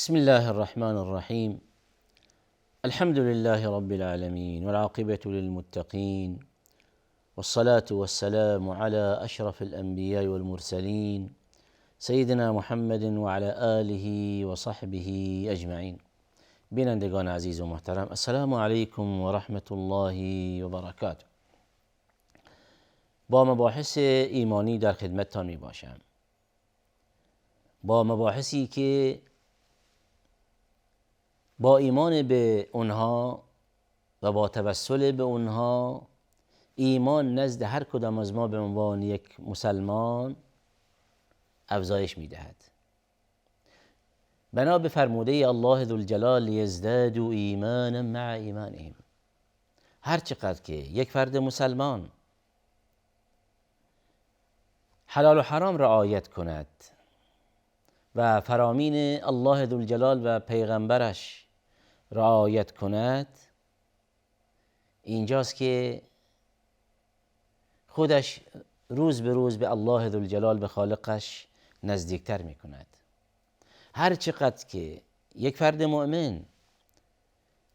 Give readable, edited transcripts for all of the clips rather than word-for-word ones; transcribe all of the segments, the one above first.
بسم الله الرحمن الرحيم. الحمد لله رب العالمين والعاقبة للمتقين، والصلاة والسلام على أشرف الأنبياء والمرسلين سيدنا محمد وعلى آله وصحبه أجمعين. بینندگان عزیز و محترم، السلام علیکم و رحمت الله و برکاته. با مباحث ایمانی در خدمتتان می باشم، با مباحثی که با ایمان به اونها و با توسل به اونها ایمان نزد هر کدام از ما به عنوان یک مسلمان افزایش می‌دهد. بنا به فرموده الله ذوالجلال لیزدادوا ایمانا مع ایمانهم، هر چقدر که یک فرد مسلمان حلال و حرام رعایت کند و فرامین الله ذوالجلال و پیغمبرش رعایت کند، اینجاست که خودش روز به روز به الله ذوالجلال به خالقش نزدیکتر می کند. هر چقدر که یک فرد مؤمن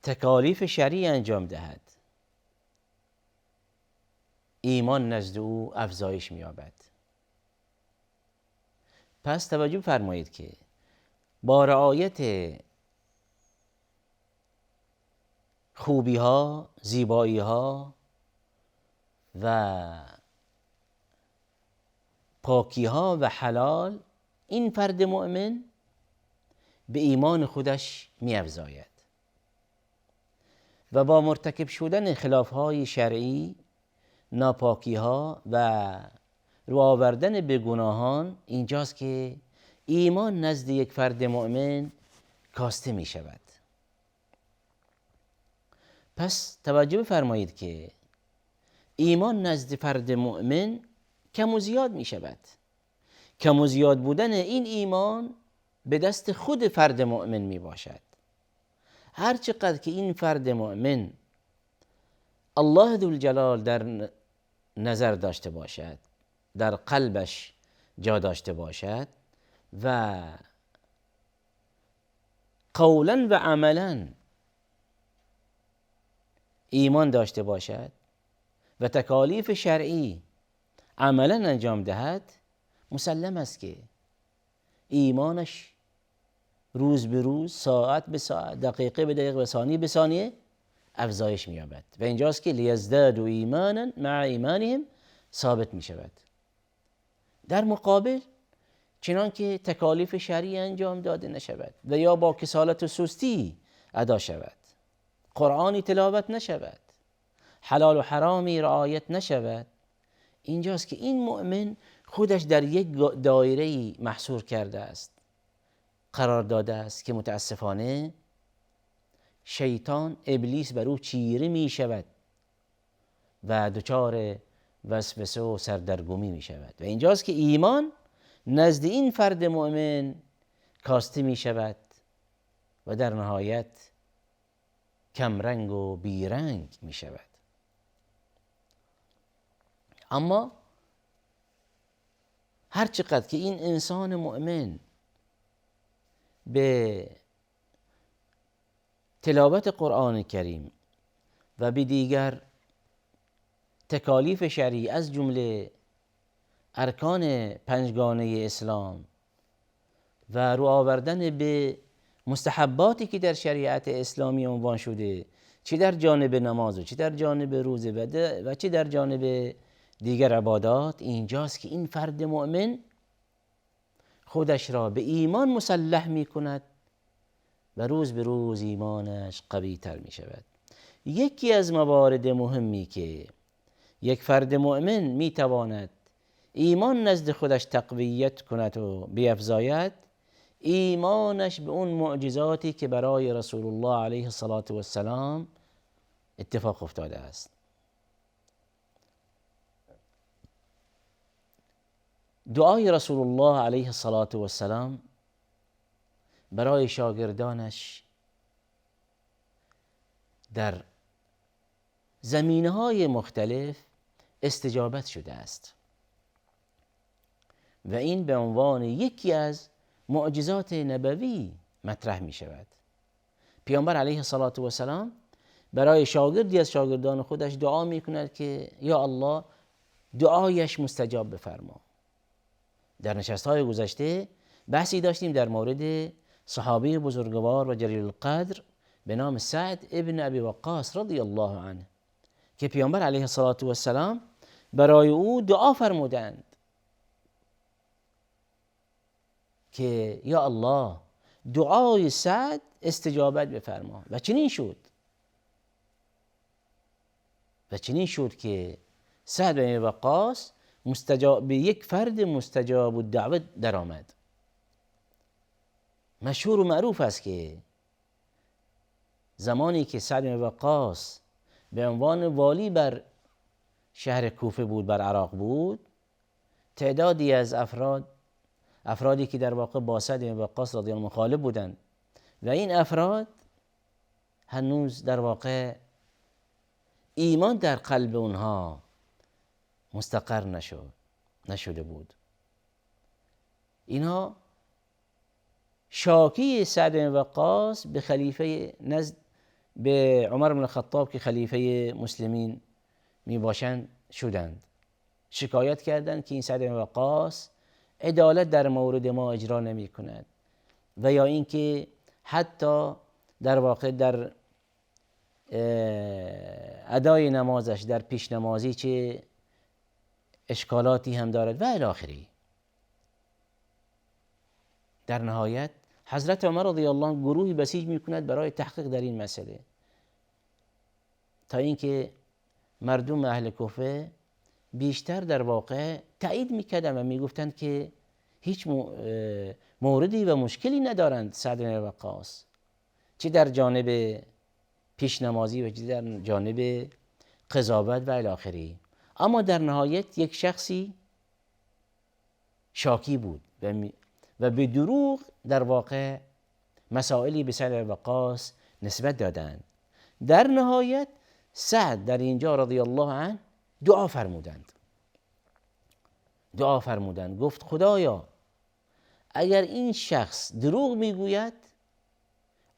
تکالیف شرعی انجام دهد، ایمان نزد او افزایش می یابد. پس توجه فرمایید که با رعایت خوبی ها، زیبایی ها و پاکی ها و حلال، این فرد مؤمن به ایمان خودش می افزاید و با مرتکب شدن خلاف های شرعی، ناپاکی ها و رو آوردن به گناهان، اینجاست که ایمان نزد یک فرد مؤمن کاسته می شود. پس توجه فرمایید که ایمان نزد فرد مؤمن کم و زیاد می شود. کم و زیاد بودن این ایمان به دست خود فرد مؤمن می باشد. هر چقدر که این فرد مؤمن الله ذوالجلال در نظر داشته باشد، در قلبش جا داشته باشد و قولا و عملا ایمان داشته باشد و تکالیف شرعی عملا انجام دهد، مسلم است که ایمانش روز به روز، ساعت به ساعت، دقیقه به دقیقه و ثانیه به ثانیه افزایش می‌یابد و اینجاست که لیزدادوا ایمانا مع ایمانهم ثابت می شود. در مقابل چنان که تکالیف شرعی انجام داده نشود و یا با کسالت و سستی ادا شود، قرآنی تلاوت نشود، حلال و حرامی رعایت نشود، اینجاست که این مؤمن خودش در یک دایره محصور کرده است، قرار داده است که متاسفانه شیطان، ابلیس بر او چیره می شود و دچار وسوسه و سردرگمی می شود و اینجاست که ایمان نزد این فرد مؤمن کاسته می شود و در نهایت کمرنگ و بیرنگ می شود. اما هر چقدر که این انسان مؤمن به تلاوت قرآن کریم و به دیگر تکالیف شرعی از جمله ارکان پنجگانه اسلام و رو آوردن به مستحباتی که در شریعت اسلامی عنوان شده، چه در جانب نماز و چه در جانب روزه و چه در جانب دیگر عبادات، اینجاست که این فرد مؤمن خودش را به ایمان مسلح می کند و روز به روز ایمانش قوی تر می شود. یکی از موارد مهمی که یک فرد مؤمن می تواند ایمان نزد خودش تقویت کند و بیفزاید، ایمانش به اون معجزاتی که برای رسول الله علیه الصلاة والسلام اتفاق افتاده است. دعای رسول الله علیه الصلاة والسلام برای شاگردانش در زمینه‌های مختلف استجابت شده است و این به عنوان یکی از معجزات نبوی مطرح می شود. پیامبر علیه السلام برای شاگردی از شاگردان خودش دعا می کند که یا الله دعایش مستجاب بفرما. در نشست‌های گذشته بحثی داشتیم در مورد صحابی بزرگوار و جلیل القدر به نام سعد ابن ابی وقاص رضی الله عنه که پیامبر علیه السلام برای او دعا فرمودند که یا الله دعای سعد استجابت بفرما و چنین شد که سعد بن ابی وقاص به یک فرد مستجاب الدعوه درآمد. مشهور و معروف است که زمانی که سعد بن ابی وقاص به عنوان والی بر شهر کوفه بود، بر عراق بود، تعدادی از افرادی که در واقع با سعد بن ابی وقاص رضی الله عنه مخالف بودند و این افراد هنوز در واقع ایمان در قلب اونها مستقر نشده بود. اینها شاکی سعد بن وقاص به خلیفه به عمر بن الخطاب که خلیفه مسلمین می باشند شدند. شکایت کردند که این سعد بن وقاص عدالت در مورد ما اجرا نمی کند و یا اینکه حتی در واقع در ادای نمازش در پیش نمازی چه اشکالاتی هم دارد و الی آخره. در نهایت حضرت عمر رضی الله عنه گروهی بسیج میکند برای تحقیق در این مسئله تا اینکه مردم اهل کوفه بیشتر در واقع تایید میکردند و میگفتند که هیچ موردی و مشکلی ندارند سعد بن وقاص، چه در جانب پیشنمازی و چه در جانب قضاوت و الی آخره. اما در نهایت یک شخصی شاکی بود و به دروغ در واقع مسائلی به سعد بن وقاص نسبت دادند. در نهایت سعد در اینجا رضی الله عنه دعا فرمودند گفت خدایا اگر این شخص دروغ میگوید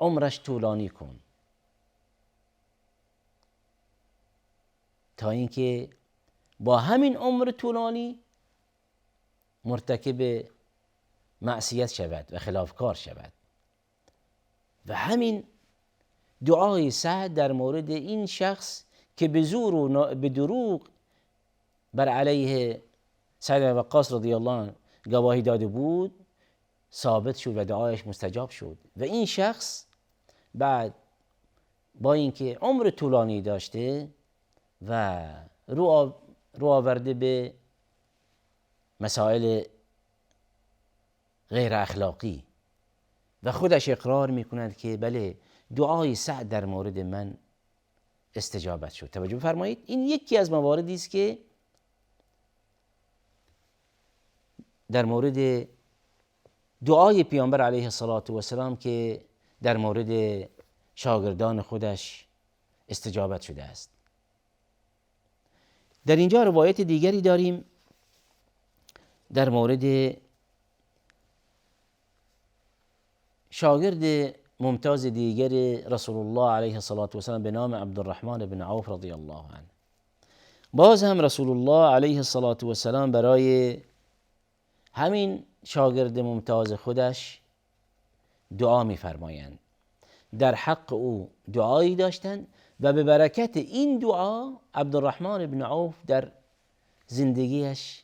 عمرش طولانی کن تا اینکه با همین عمر طولانی مرتکب معصیت شود و خلافکار شود. و همین دعای سعد در مورد این شخص که به زور و به دروغ بر علیه سعد بن وقاص رضی الله عنه گواهی داده بود ثابت شد و دعایش مستجاب شد و این شخص بعد با اینکه عمر طولانی داشته و رو آورده به مسائل غیر اخلاقی و خودش اقرار میکند که بله دعای سعد در مورد من استجابت شد. توجه فرمایید این یکی از مواردی است که در مورد دعای پیامبر علیه السلام که در مورد شاگردان خودش استجابت شده است. در اینجا روایت دیگری داریم در مورد شاگرد ممتاز دیگر رسول الله علیه السلام به نام عبدالرحمن بن عوف رضی الله عنه. باز هم رسول الله علیه السلام برای همین شاگرد ممتاز خودش دعا می‌فرمایند. در حق او دعایی داشتند و به برکت این دعا عبدالرحمن بن عوف در زندگیش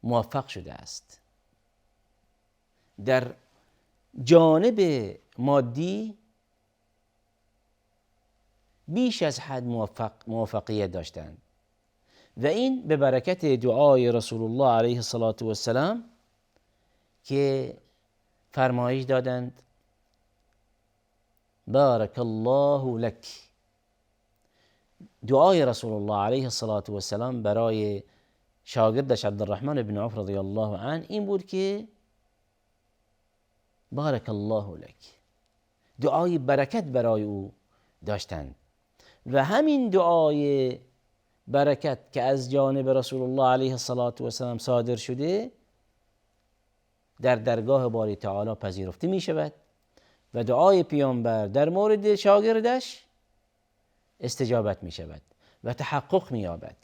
موفق شده است. در جانب مادی بیش از حد موفقیت داشتند و این به برکت دعای رسول الله علیه السلام که فرمایش دادند بارک الله لک. دعای رسول الله علیه السلام برای شاگردش عبدالرحمن بن عوف رضی الله عنه این بود که بارک الله لک، دعای برکت برای او داشتند و همین دعای برکت که از جانب رسول الله علیه السلام صادر شده در درگاه باری تعالی پذیرفته می شود و دعای پیامبر در مورد شاگردش استجابت می شود و تحقق می یابد.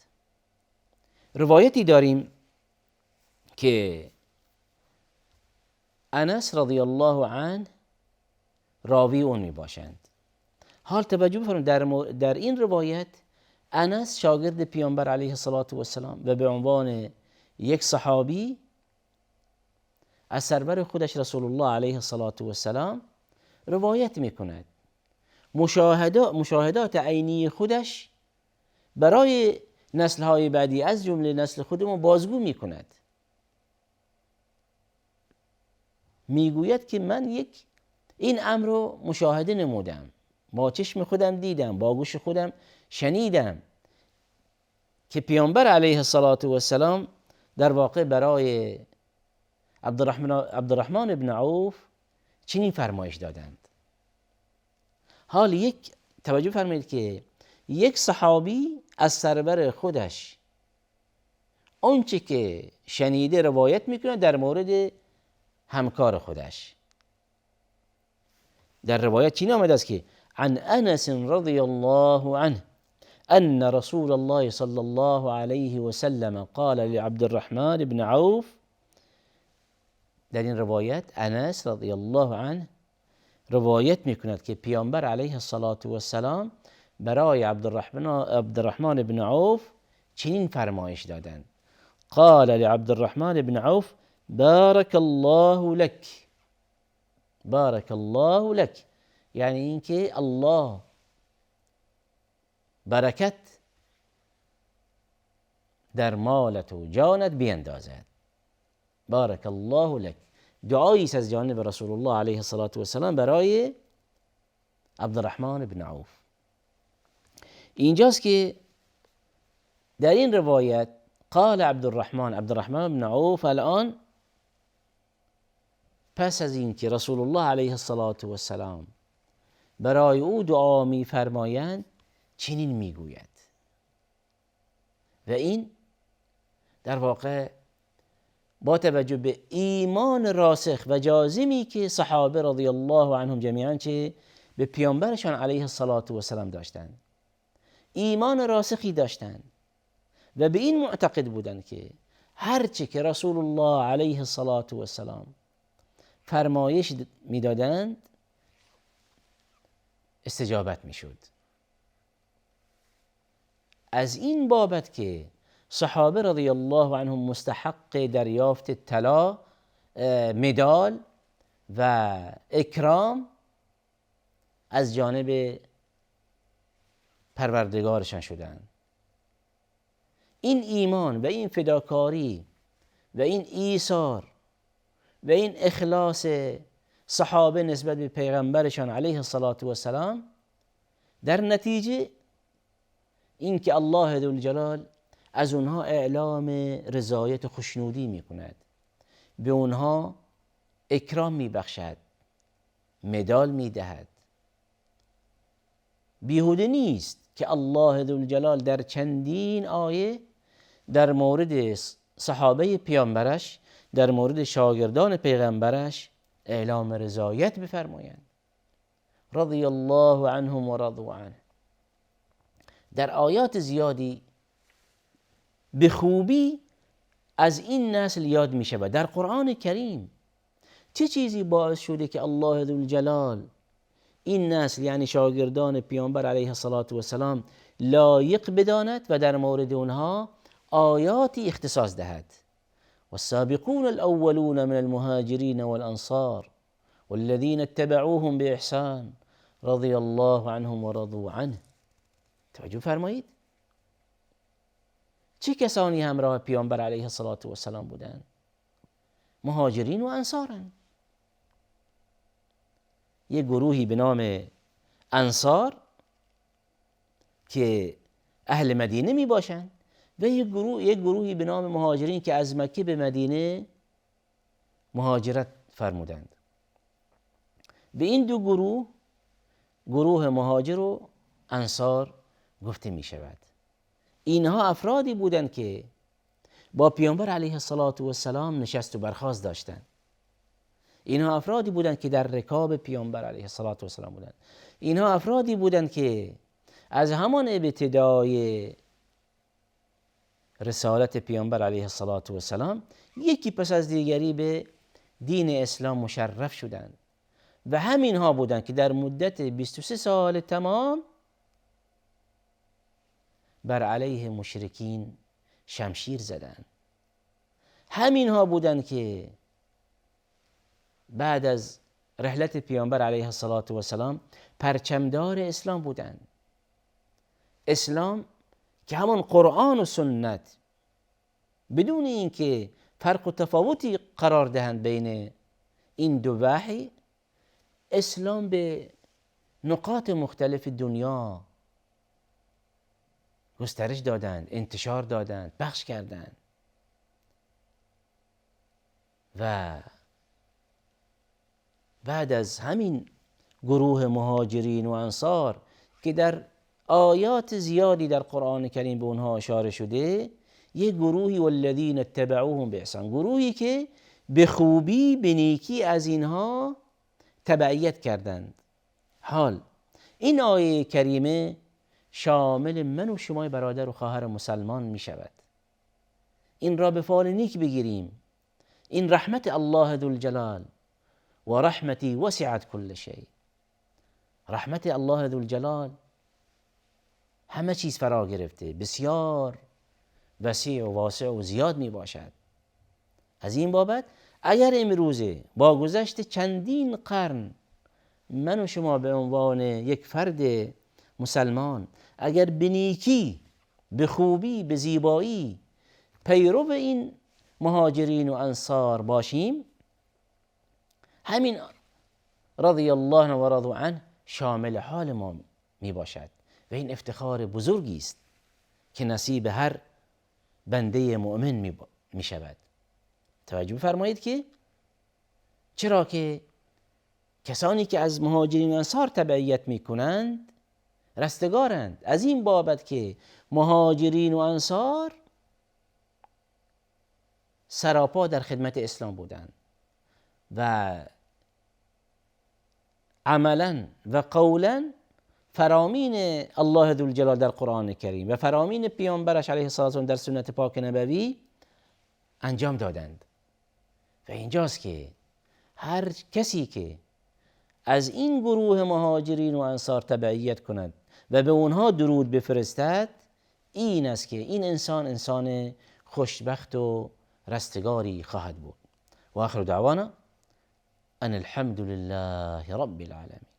روایتی داریم که انس رضی الله عنه راوی اون می باشند. حال توجه بفرمایید در این روایت انس شاگرد پیامبر علیه الصلاة و السلام و به عنوان یک صحابی از سرور خودش رسول الله علیه الصلاة و السلام روایت می کند. مشاهدات عینی خودش برای نسل‌های بعدی از جمله نسل خودمون بازگو می کند. میگوید که من این امر رو مشاهده نمودم، با چشم خودم دیدم، با گوش خودم شنیدم که پیامبر علیه الصلاة و السلام در واقع برای عبدالرحمن ابن عوف چنین فرمایش دادند. حال توجه فرمایید که یک صحابی از سرور خودش آنچه که شنیده روایت میکنه در مورد همکار خودش. در روایت چنین آمده است که عن انس رضی الله عنه ان رسول الله صلی الله علیه و سلم قال لعبد الرحمن بن عوف. در این روایت انس رضی الله عنه روایت میکند که پیامبر علیه الصلاة و السلام برای عبدالرحمن بن عوف چنین فرمایش دادند. قال لعبد الرحمن بن عوف بارك الله لك. بارك الله لك یعنی اینکه الله برکت در مالت و جانت بیندازد. بارك الله لك دعایی است از جانب رسول الله علیه الصلاة و السلام برای عبدالرحمن بن عوف. اینجاست که در این روایت قال عبدالرحمن بن عوف الان پس از این که رسول الله علیه الصلاة و السلام برای او دعا می فرمایند چنین می گوید و این در واقع با توجه به ایمان راسخ و جازمی که صحابه رضی الله عنهم جمیعا چه به پیامبرشان علیه الصلاة و السلام داشتند، ایمان راسخی داشتند و به این معتقد بودند که هرچه که رسول الله علیه الصلاة و السلام فرمایش میدادند استجابت میشد. از این بابت که صحابه رضی الله عنهم مستحق دریافت طلا، مدال و اکرام از جانب پروردگارشان شدند. این ایمان و این فداکاری و این ایثار و این اخلاص صحابه نسبت به پیغمبرشان علیه الصلاة و السلام در نتیجه این که الله ذوالجلال از اونها اعلام رضایت و خوشنودی می کند، به اونها اکرام می بخشد، مدال می دهد. بیهوده نیست که الله ذوالجلال در چندین آیه در مورد صحابه پیامبرش، در مورد شاگردان پیغمبرش اعلام رضایت بفرمایند. رضی الله عنهم و رضوا عنه. در آیات زیادی به خوبی از این نسل یاد می شود. در قرآن کریم چه چیزی باعث شده که الله ذوالجلال این نسل یعنی شاگردان پیامبر علیه الصلاة و السلام لایق بداند و در مورد اونها آیاتی اختصاص دهد. والسابقون الأولون من المهاجرين والأنصار والذين اتبعوهم بإحسان رضي الله عنهم ورضوا عنه. توجه فرمایید چه کسانی همراه پیامبر علیه الصلاة و السلام بودند؟ مهاجرین و انصارند. یک گروهی به نام انصار که اهل مدینه می باشند و یک گروهی به نام مهاجرین که از مکه به مدینه مهاجرت فرمودند. به این دو گروه مهاجر و انصار گفته می شود. اینها افرادی بودند که با پیامبر علیه الصلاة و السلام نشست و برخاست داشتند. اینها افرادی بودند که در رکاب پیامبر علیه السلام بودند. اینها افرادی بودند که از همان ابتدای رسالت پیامبر علیه السلام یکی پس از دیگری به دین اسلام مشرف شدند و همینها بودند که در مدت 23 سال تمام بر علیه مشرکین شمشیر زدند. همینها بودند که بعد از رحلت پیامبر علیه السلام پرچمدار اسلام بودند. اسلام که همان قرآن و سنت بدون اینکه فرق و تفاوتی قرار دهند بین این دو وحی، اسلام به نقاط مختلف دنیا گسترش دادند، انتشار دادند، پخش کردند و بعد از همین گروه مهاجرین و انصار که در آیات زیادی در قرآن کریم به اونها اشاره شده، یک گروهی والذین اتبعوهم باحسان، گروهی که به خوبی به نیکی از اینها تبعیت کردند. حال این آیه کریمه شامل من و شما برادر و خواهر مسلمان می شود. این را به فال نیک بگیریم. این رحمت الله ذوالجلال و رحمتی وسعت کل شیء. رحمت الله ذوالجلال همه چیز فرا گرفته، بسیار وسیع و واسع و زیاد می باشد. از این بابت اگر امروزه با گذشت چندین قرن من و شما به عنوان یک فرد مسلمان اگر به نیکی، به خوبی، به زیبایی پیرو این مهاجرین و انصار باشیم، همین رضی الله عنه و رضوا عنه شامل حال ما می باشد و این افتخار بزرگی است که نصیب هر بنده مؤمن می شود. توجه فرمایید که چرا که کسانی که از مهاجرین و انصار تبعیت می کنند رستگارند، از این بابت که مهاجرین و انصار سراپا در خدمت اسلام بودند و عملا و قولا فرامین الله ذوالجلال در قرآن کریم و فرامین پیامبرش علیه السلام در سنت پاک نبوی انجام دادند. و اینجاست که هر کسی که از این گروه مهاجرین و انصار تبعیت کند و به اونها درود بفرستد، این است که این انسان خوشبخت و رستگاری خواهد بود. و آخر دعوانا ان الحمد لله رب العالمین.